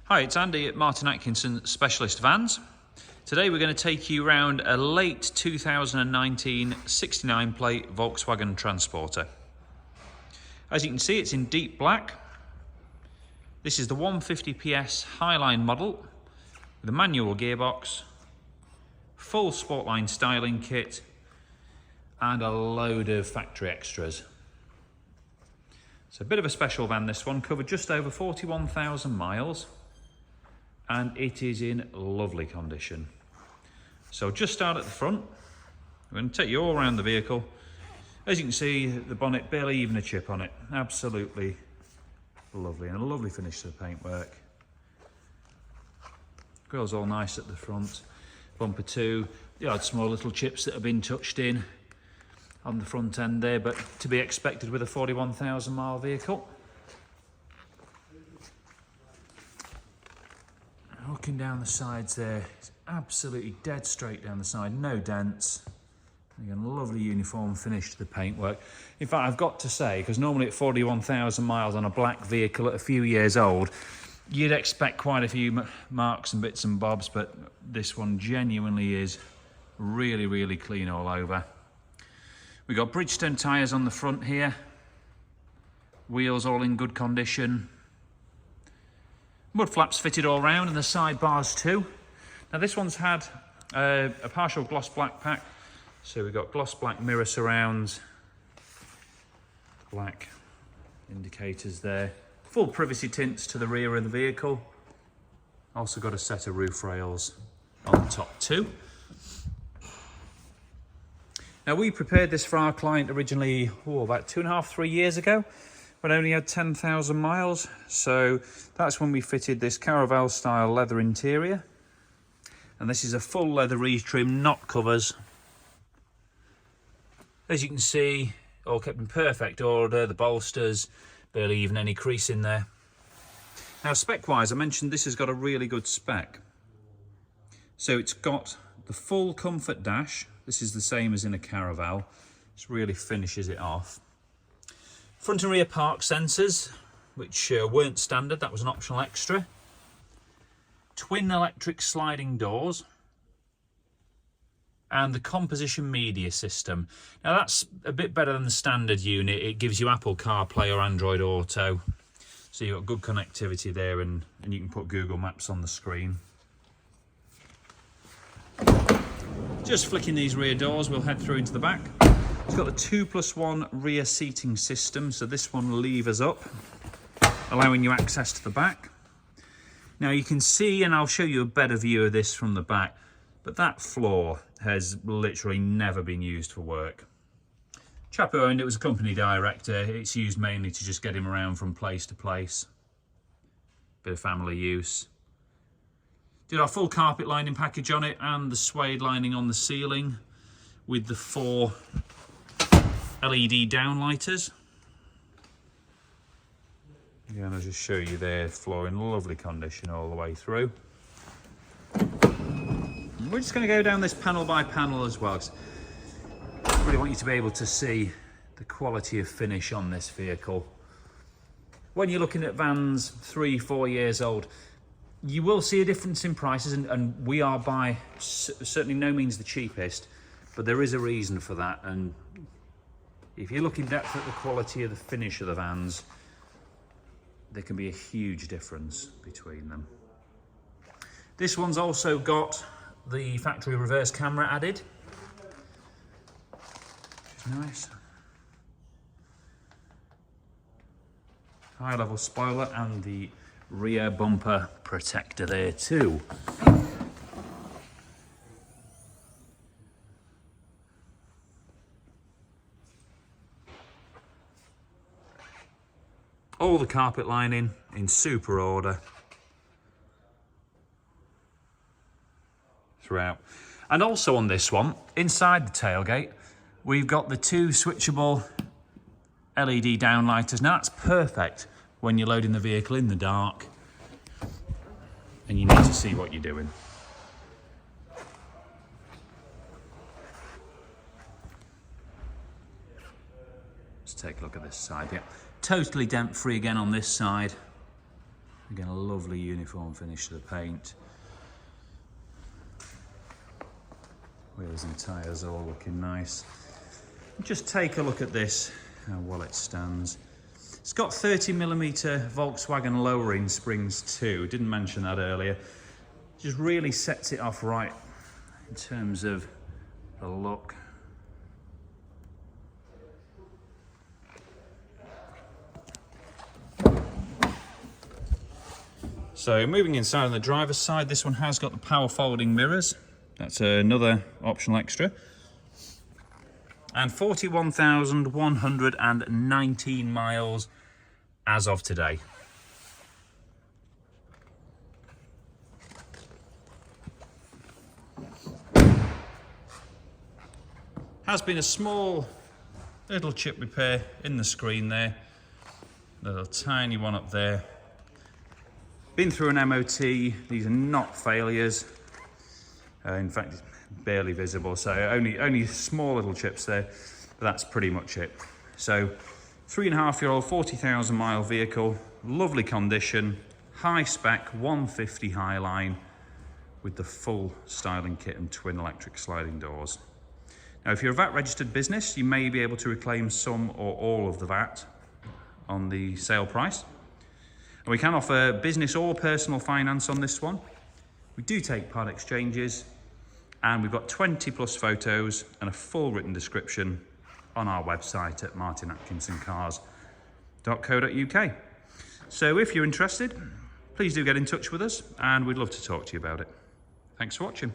Hi, it's Andy at Martin Atkinson Specialist Vans. Today we're going to take you around a late 2019 69 plate Volkswagen Transporter. As you can see, it's in deep black. This is the 150 PS Highline model with a manual gearbox, full Sportline styling kit and a load of factory extras. It's a bit of a special van, this one, covered just over 41,000 miles. And it is in lovely condition. So just start at the front. We're going to take you all around the vehicle. As you can see, the bonnet, barely even a chip on it. Absolutely lovely, and a lovely finish to the paintwork. Grill's all nice at the front. Bumper too. The odd small little chips that have been touched in on the front end there, but to be expected with a 41,000 mile vehicle. Looking down the sides there, it's absolutely dead straight down the side, no dents. Again, lovely uniform finish to the paintwork. In fact, I've got to say, because normally at 41,000 miles on a black vehicle at a few years old, you'd expect quite a few marks and bits and bobs, but this one genuinely is really clean all over. We've got Bridgestone tyres on the front here, wheels all in good condition. Mud flaps fitted all round and the side bars too. Now this one's had a partial gloss black pack. So we've got gloss black mirror surrounds, black indicators there. Full privacy tints to the rear of the vehicle. Also got a set of roof rails on the top too. Now we prepared this for our client originally, about 2.5, 3 years ago. But only had 10,000 miles, so that's when we fitted this Caravelle style leather interior. And this is a full leather retrim, not covers. As you can see, all kept in perfect order, the bolsters, barely even any crease in there. Now spec wise, I mentioned this has got a really good spec. So it's got the full comfort dash. This is the same as in a Caravelle. This really finishes it off. Front and rear park sensors, which weren't standard, that was an optional extra. Twin electric sliding doors. And the composition media system. Now that's a bit better than the standard unit. It gives you Apple CarPlay or Android Auto. So you've got good connectivity there, and you can put Google Maps on the screen. Just flicking these rear doors, we'll head through into the back. It's got the 2+1 rear seating system, so this one levers up, allowing you access to the back. Now you can see, and I'll show you a better view of this from the back, but that floor has literally never been used for work. Chap who owned it was a company director. It's used mainly to just get him around from place to place. Bit of family use. Did our full carpet lining package on it and the suede lining on the ceiling with the 4 LED downlighters. Again, I'll just show you there, floor in lovely condition all the way through. We're just going to go down this panel by panel as well, because I really want you to be able to see the quality of finish on this vehicle. When you're looking at vans 3-4 years old, you will see a difference in prices, and we are by certainly no means the cheapest, but there is a reason for that. And if you look in depth at the quality of the finish of the vans, there can be a huge difference between them. This one's also got the factory reverse camera added, which is nice. High level spoiler and the rear bumper protector there too. All the carpet lining in super order throughout. And also on this one, inside the tailgate, we've got the 2 switchable LED downlighters. Now that's perfect when you're loading the vehicle in the dark and you need to see what you're doing. Let's take a look at this side. Yeah, totally dent free again on this side. Again, a lovely uniform finish to the paint. Wheels and tyres all looking nice. Just take a look at this, how well it stands. It's got 30mm Volkswagen lowering springs too. Didn't mention that earlier. Just really sets it off right in terms of the look. So moving inside on the driver's side, this one has got the power folding mirrors. That's another optional extra. And 41,119 miles as of today. Has been a small little chip repair in the screen there. A little tiny one up there. Been through an MOT. These are not failures. In fact, it's barely visible, so only small little chips there, but that's pretty much it. So 3.5-year-old 40,000 mile vehicle, lovely condition, high spec 150 Highline with the full styling kit and twin electric sliding doors. Now if you're a VAT registered business, you may be able to reclaim some or all of the VAT on the sale price. And we can offer business or personal finance on this one. We do take part exchanges, and we've got 20 plus photos and a full written description on our website at martinatkinsoncars.co.uk. So if you're interested, please do get in touch with us and we'd love to talk to you about it. Thanks for watching.